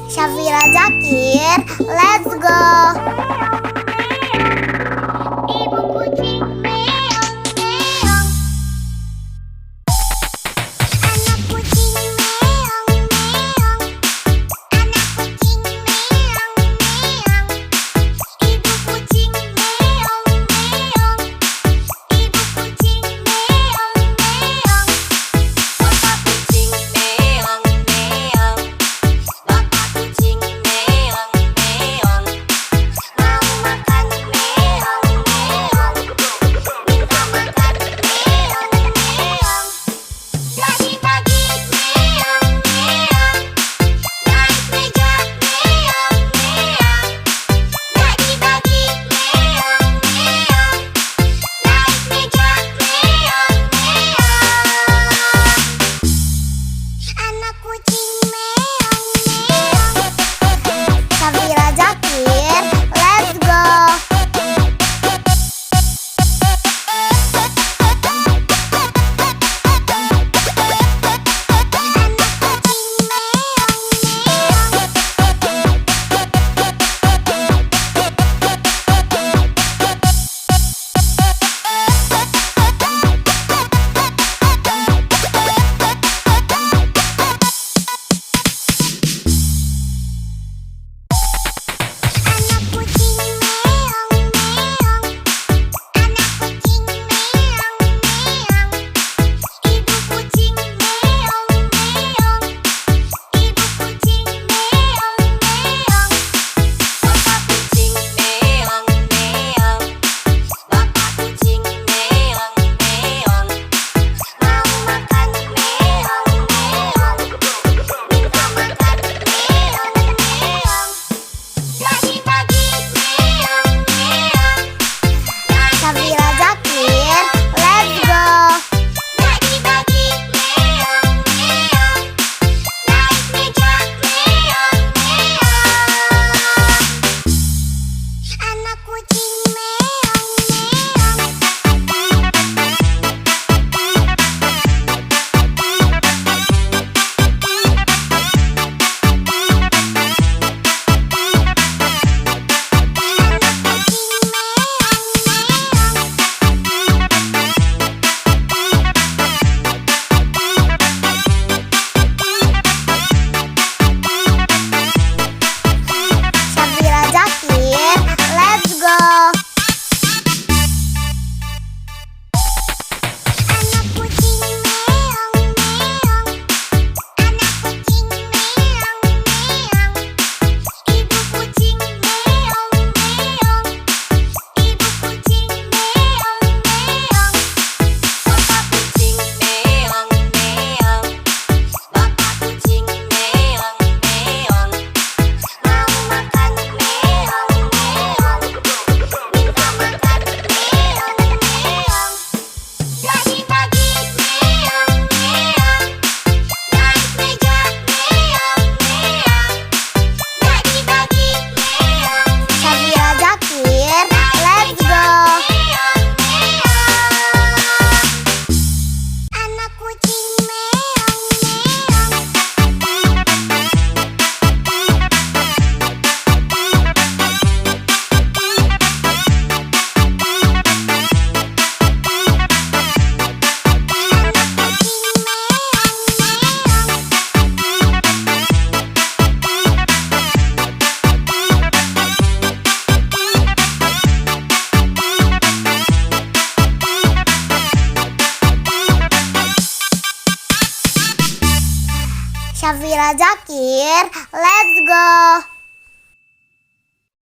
Syafira Zakir, let's go. Ibu kucing meong meong, anak kucing meong meong, anak kucing meong meong, ibu kucing meong meong, ibu kucing meong meong, Bapak kucing meong meong, bapak kucing meong meong, mau makan meong meong, minta makan meong meong, pagi-pagi meong meong, naik meja meong meong, pagi-pagi meong meong, naik meja meong meong, anak kucing meong meong. Syafira Zakir, let's go. Anak kucing meong meong, anak kucing meong meong, ibu kucing meong meong, ibu kucing meong meong, bapak kucing meong meong, bapak kucing meong meong, mau makan meong meong, minta makan meong meong, pagi-pagi meong meong. Syafira Zakir, let's go. Pagi-pagi meong meong, naik meja meong meong, anak kucing meong meong. Syafira Zakir, let's go. Anak kucing meong meong, anak kucing meong meong, ibu kucing meong meong, ibu kucing meong meong, bapak kucing meong meong, bapak kucing meong meong, mau makan meong meong, minta makan meong meong, pagi-pagi meong meong, naik meja meong meong, pagi-pagi meong. Syafira Zakir, let's go. Anak kucing meong meong. Syafira Zakir, let's go.